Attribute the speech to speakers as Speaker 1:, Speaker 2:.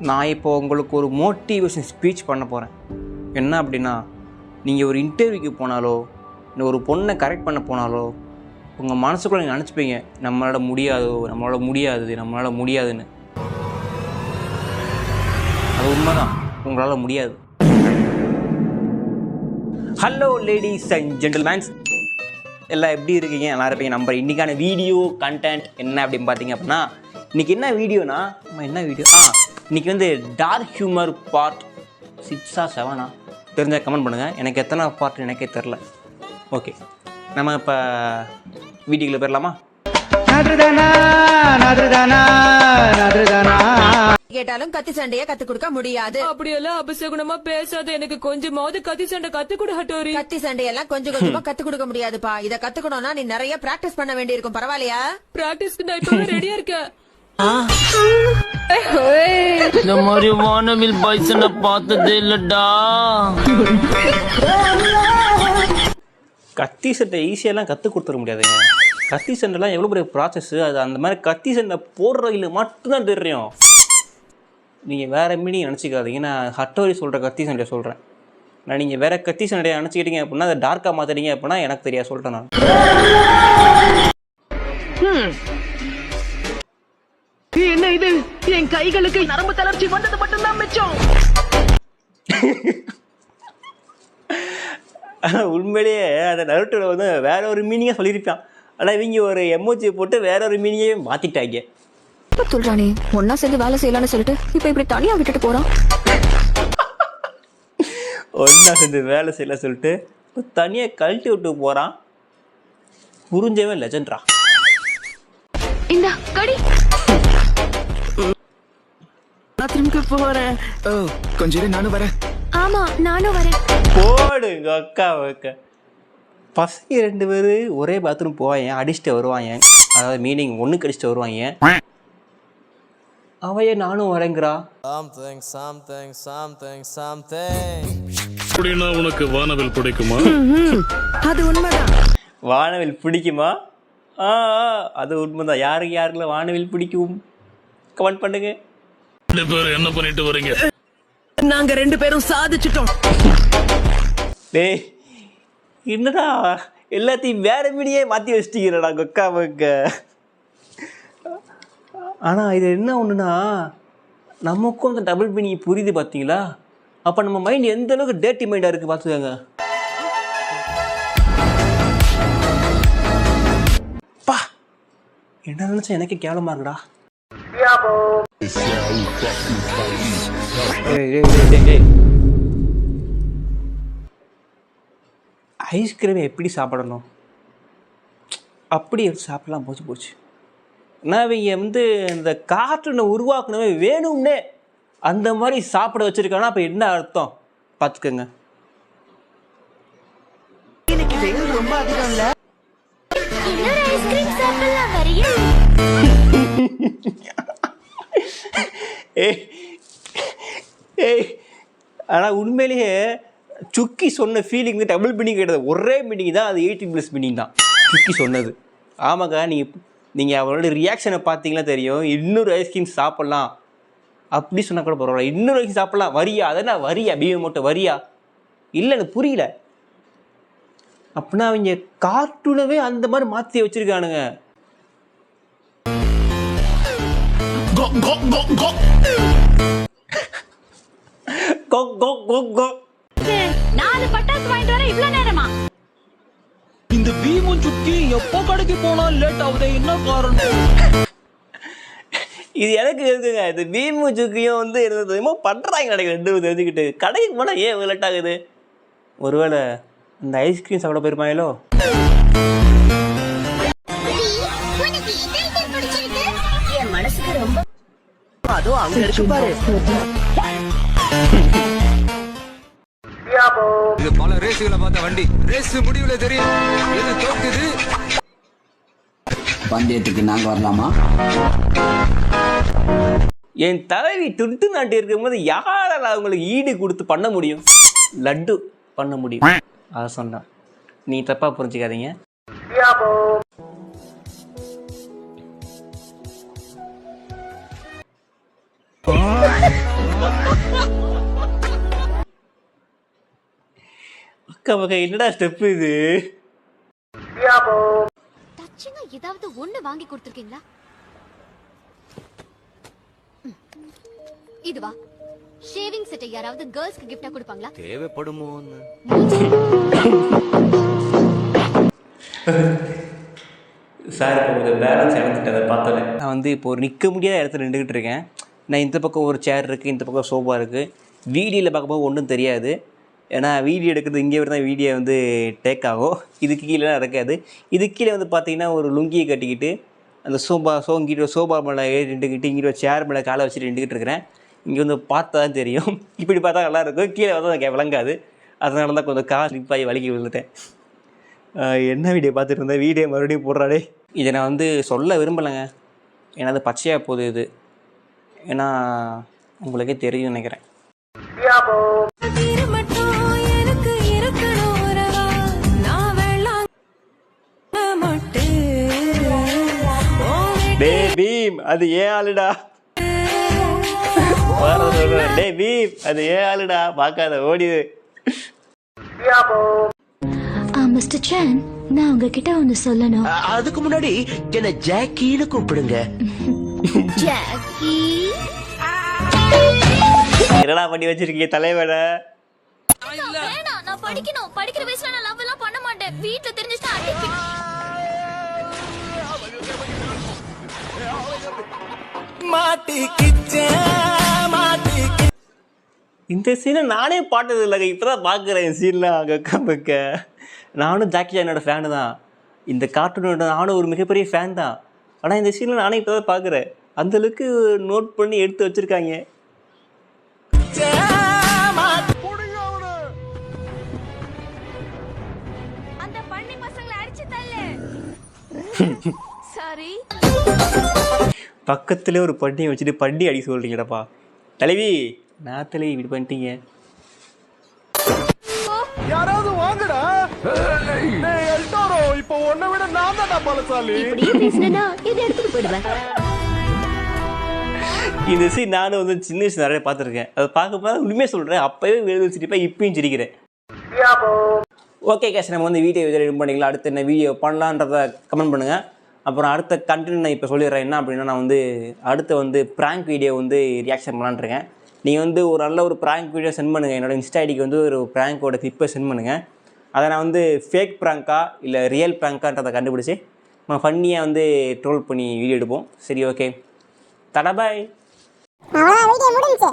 Speaker 1: நான் இப்போ உங்களுக்கு ஒரு மோட்டிவேஷன் ஸ்பீச் பண்ண போகிறேன். என்ன அப்படின்னா, நீங்கள் ஒரு இன்டர்வியூக்கு போனாலோ இல்லை ஒரு பொண்ணை கரெக்ட் பண்ண போனாலோ உங்கள் மனசுக்குள்ளே நீங்கள் நினச்சிப்பீங்க, நம்மளால் முடியாதுன்னு. அது உண்மைதான், உங்களால் முடியாது. ஹலோ லேடிஸ் அண்ட் ஜென்டில்மேன்ஸ், எல்லாம் எப்படி இருக்கீங்க? நல்லா இருப்பீங்க நம்பர். இன்றைக்கான வீடியோ கண்டென்ட் என்ன அப்படின்னு பார்த்தீங்க அப்படின்னா, இன்றைக்கி என்ன வீடியோனா, இன்றைக்கி வந்து டார்க் ஹியூமர் பார்ட் 6 or 7 தெரிஞ்சால் கமெண்ட் பண்ணுங்கள். எனக்கு எத்தனை பார்ட் எனக்கே தெரில. ஓகே, நம்ம இப்போ வீடியோக்குள்ளே போயிடலாமா?
Speaker 2: கேட்டாலும் கத்தி சண்டைய கத்து கொடுக்க முடியாது.
Speaker 3: அப்படியெல்லாம் அபசகுணமா பேசாத, எனக்கு கொஞ்சமாவது கத்தி சண்டை கத்து கொடு ஹட்டோரி.
Speaker 2: கத்தி சண்டையெல்லாம் கொஞ்சமா கத்து கொடுக்க முடியாதுப்பா. இத கத்துக்கணும்னா நீ நிறைய பிராக்டிஸ் பண்ண வேண்டி இருக்கும். பரவாயில்லையா?
Speaker 3: பிராக்டிஸ்க்கு நான் இப்ப ரெடியா இருக்கேன்.
Speaker 4: இந்த மாதிரி வானவில் பைசனை பார்த்ததே இல்லடா.
Speaker 1: கத்தி சண்டை ஈஸியெல்லாம் கற்றுக் கொடுத்துட முடியாதுங்க. கத்தி சண்டைலாம் எவ்வளோ பெரிய ப்ராசஸ்ஸு. அது அந்த மாதிரி கத்தி சண்டை போடுறவங்களுக்கு மட்டும்தான் தெரியும். நீங்கள் வேறு மீனிங் நினச்சிக்காதீங்க. நான் ஹட்டோரி சொல்கிற கத்தி சண்டையை சொல்கிறேன். நான் நீங்கள் வேறு கத்தி சண்டையை நினச்சிக்கிட்டீங்க அப்படின்னா அதை டார்க்காக மாற்றிட்டீங்க அப்படின்னா எனக்கு தெரியாது, சொல்லிட்டேன் நான்.
Speaker 4: என்ன இது? என் கைகளுக்கு நரம்பு தளர்ச்சி வந்தது மட்டும்தான் மிச்சம்.
Speaker 1: ஆனால் உண்மையிலேயே அந்த நருட்டோட வந்து வேற ஒரு மீனிங்காக சொல்லியிருப்பான். ஆனால் இவங்க ஒரு எமோஜியை போட்டு வேற ஒரு மீனிங்கே மாற்றிட்டாங்க.
Speaker 5: இப்போ சொல்கிறானே ஒன்றா சேர்ந்து வேலை செய்யலான்னு சொல்லிட்டு இப்போ இப்படி தனியாக விட்டுட்டு போகிறான்.
Speaker 1: ஒன்றா சேர்ந்து வேலை செய்யல சொல்லிட்டு இப்போ தனியாக கழட்டி விட்டு போகிறான். புரிஞ்சவன் லெஜெண்ட்ரா.
Speaker 5: இந்த கடி
Speaker 4: பாத்ரூம்க்கு போறேன். கொஞ்சம் நானும் வரேன்.
Speaker 5: ஆமா நானும் வரேன்.
Speaker 1: போடுங்க அக்கா வைக்க. பசங்க 2 பேர் ஒரே பாத்ரூம் போவாங்க, அடிச்சுட்டு வருவாங்க. அதாவது மீனிங் ஒன்றுக்கு அடிச்சுட்டு வருவாங்க. அவைய நானும் வரேங்கிறா.
Speaker 6: அப்படின்னா உனக்கு வானவில் பிடிக்குமா?
Speaker 2: அது உண்மைதான்.
Speaker 1: வானவில் பிடிக்குமா? அது உண்மைதான். யாருக்குள்ள வானவில் பிடிக்கும் கமெண்ட் பண்ணுங்க.
Speaker 6: 2 பேரும் என்ன பண்ணிட்டு வரீங்க?
Speaker 4: நாங்க 2 பேரும் சாதிச்சிட்டோம்.
Speaker 1: டேய், என்னடா எல்லாத்தையும் வேற மீடியே மாற்றி வச்சிட்டீங்கடா கொக்கா மக்க. ஆனால் இது என்ன ஒன்றுனா, நமக்கும் அந்த டபுள் மீனிங் புரியுது பார்த்தீங்களா? அப்போ நம்ம மைண்ட் எந்த அளவுக்கு டேர்ட்டி மைண்டாக இருக்குது பார்த்துக்கோங்க. பா, என்ன நினச்சா எனக்கே கேவலமாக இருக்குடா. ஐஸ்கிரீமை எப்படி சாப்பிடணும் அப்படி சாப்பிடலாம். போச்சு. நான் இவங்க வந்து இந்த கார்ட்டூனை உருவாக்கணுமே வேணும்னே அந்த மாதிரி சாப்பிட வச்சிருக்காங்கன்னா அப்போ என்ன அர்த்தம் பார்த்துக்கோங்க.
Speaker 2: ரொம்ப அதிகம் இல்ல.
Speaker 1: ஆனால் உண்மையிலேயே சுக்கி சொன்ன ஃபீலிங் வந்து டபுள் மீனிங் கிடையாது, ஒரே மீனிங் தான். அது 18+ மீனிங் தான் சுக்கி சொன்னது. ஆமாங்க, நீங்கள் அவளோட ரியாக்ஷனை பார்த்தீங்களா தெரியும். இன்னொரு ஐஸ்கிரீம் சாப்பிட்லாம் அப்படி சொன்னால் கூட பரவாயில்ல. இன்னொரு ஐஸ்கிரீம் சாப்பிட்லாம் வரியா? அதெல்லாம் வரியா? பிஏ மட்டும் வரியா? இல்லை, எனக்கு புரியல. அப்படின்னா அவங்க கார்ட்டூனவே அந்த மாதிரி மாற்றி வச்சிருக்கானுங்க.
Speaker 5: நாலு பட்டாசு வாங்கிட்டு வர இவ்வளவு நேரமா?
Speaker 4: இந்த பீமும் சுத்தி எப்போ கடைக்கு போனா லேட் ஆகுது, என்ன காரணம்?
Speaker 1: இது எனக்கு இருக்குங்க. இது பீமு சுக்கியும் வந்து என்னமோ பண்ணுறாங்க நினைக்கிறேன். 2 தெரிஞ்சுக்கிட்டு கடைக்கு போனால் ஏன் லேட் ஆகுது? ஒருவேளை இந்த ஐஸ்கிரீம் சாப்பிட போயிருப்பாங்களோ?
Speaker 5: என் மனசுக்கு ரொம்ப
Speaker 4: அதுவும் அங்க இருக்கு பாரு.
Speaker 7: இது பல ரேஸ்களை பார்த்த வண்டி. ரேஸ் முடிவுல தெரியும் எது தோக்குது.
Speaker 8: பந்தயத்துக்கு நாங்க வரலாமா?
Speaker 1: என் தலைவி துட்டு நாட்டி இருக்கும்போது யாரால அவங்களுக்கு ஈடு கொடுத்து பண்ண முடியும்? லட்டு பண்ண முடியும். அதை சொன்னேன், நீ தப்பா புரிஞ்சுக்காதீங்க. அக்கா மகா என்னடா ஸ்டெப் இது?
Speaker 8: டச்சிங்கா ஏதாவது ஒண்ணு வாங்கி கொடுத்திருக்கீங்களா? இதுவா ஷேவிங் செட்டை யாராவது கேர்ள்ஸ்க்கு கிஃப்டா கொடுப்பாங்களா?
Speaker 7: தேவைப்படுமோன்னு
Speaker 1: சார் இப்போ கொஞ்சம் பேலன்ஸ் இழந்துட்டு அதை பார்த்தோன்னே நான் வந்து இப்போ ஒரு நிற்க முடியாத இடத்துல நின்றுக்கிட்டு இருக்கேன். நான் இந்த பக்கம் ஒரு சேர் இருக்குது, இந்த பக்கம் சோஃபா இருக்குது. வீடியோவில் பார்க்கும்போது ஒன்றும் தெரியாது, ஏன்னா வீடியோ எடுக்கிறது இங்கே தான் வீடியோ வந்து டேக் ஆகும். இதுக்கு கீழே இருக்காது. இதுக்கு கீழே வந்து பார்த்தீங்கன்னா ஒரு லுங்கியை கட்டிக்கிட்டு அந்த சோபா மேலே ஏறி நின்றுக்கிட்டு இங்கே சேர் மேலே காலை வச்சுட்டு நின்றுக்கிட்டு இருக்கிறேன். இங்கே வந்து பார்த்தா தான் தெரியும். இப்படி பார்த்தா நல்லாயிருக்கும், கீழே பார்த்தா எனக்கு விளங்காது. அதனால தான் கொஞ்சம் கால் ஸ்லிப்பாகி வலிக்கி விழுந்துட்டேன். என்ன வீடியோ பார்த்துட்டு இருந்தேன், வீடியோ மறுபடியும் போடுறாடே. இதை நான் வந்து சொல்ல விரும்பலைங்க, ஏன்னா அது பச்சையாக போகுது இது. ஏன்னா உங்களுக்கே தெரியும் நினைக்கிறேன். டே பீம் அது ஏன் ஆளுடா, டே பீம் அது ஏன் ஆளுடா, பார்க்காத ஓடிது.
Speaker 9: மிஸ்டர் சான், நான் உங்ககிட்ட ஒன்னு சொல்லணும்.
Speaker 10: அதுக்கு முன்னாடி என்ன ஜாக்கின்னு கூப்பிடுங்க.
Speaker 9: ஜாக்கி
Speaker 1: என்னடா பண்ணி வச்சிருக்கீங்க தலைவனை?
Speaker 8: வேணாம், நான் படிக்கணும். படிக்கிற வயசுல நான் லவ் எல்லாம் பண்ண மாட்டேன். வீட்ல தெரிஞ்சுட்டா அடிப்பேன்.
Speaker 1: இந்த சீனை நானே பார்த்தது இல்லைங்க, இப்போதான் பார்க்குறேன் இந்த சீன்லாம். அங்கே அக்கா நானும் ஜாக்கி சானோட ஃபேனு தான், இந்த கார்ட்டூனோட நானும் ஒரு மிகப்பெரிய ஃபேன் தான். ஆனால் இந்த சீனில் நானே இப்போ தான் பார்க்குறேன். அந்தளவுக்கு நோட் பண்ணி எடுத்து வச்சுருக்காங்க.
Speaker 8: அந்த பண்ணி பசங்களை அடிச்சு தள்ளு. சாரி.
Speaker 1: பக்கத்துலேயே ஒரு பண்டிகை வச்சுட்டு பண்டி அடி சொல்கிறீங்கடப்பா. தலைவி நான் தலைவி இப்படி பண்ணிட்டீங்க.
Speaker 4: யாராவது வாங்கடா. இப்போ உன்னை விட நான் தான் பலசாலி.
Speaker 9: இப்படியே பேசுனா இதை எடுத்துட்டு போயிடுவேன்.
Speaker 1: இந்த சீன் நானும் வந்து சின்ன வயசு நிறைய பார்த்துருக்கேன். அதை பார்க்கும்போது உண்மையாக சொல்கிறேன், அப்போவே வெளியே சிரிப்பேன், இப்பயும் சிரிக்கிறேன். ஓகே கேஷ், நம்ம வந்து வீடியோ எடிட் பண்ணிக்கலாம். அடுத்து என்ன வீடியோ பண்ணலான்றதை கமெண்ட் பண்ணுங்கள். அப்புறம் அடுத்த கண்டென்ட் நான் இப்போ சொல்லிடுறேன். என்ன அப்படின்னா, நான் வந்து அடுத்து வந்து ப்ராங்க் வீடியோ வந்து ரியாக்ஷன் பண்ணலான்ட்ருக்கேன். நீங்கள் வந்து ஒரு நல்ல ஒரு ப்ராங்க் வீடியோ சென்ட் பண்ணுங்கள். என்னோடய இன்ஸ்டா ஐடிக்கு வந்து ஒரு ப்ராங்கோட கிளிப்பை சென்ட் பண்ணுங்கள். அதை நான் வந்து ஃபேக் ப்ராங்கா இல்லை ரியல் ப்ராங்கான்றதை கண்டுபிடிச்சி நம்ம ஃபன்னியாக வந்து ட்ரோல் பண்ணி வீடியோ எடுப்போம். சரி, ஓகே, தடா பாய்.
Speaker 8: வீடியோ முடிஞ்சு.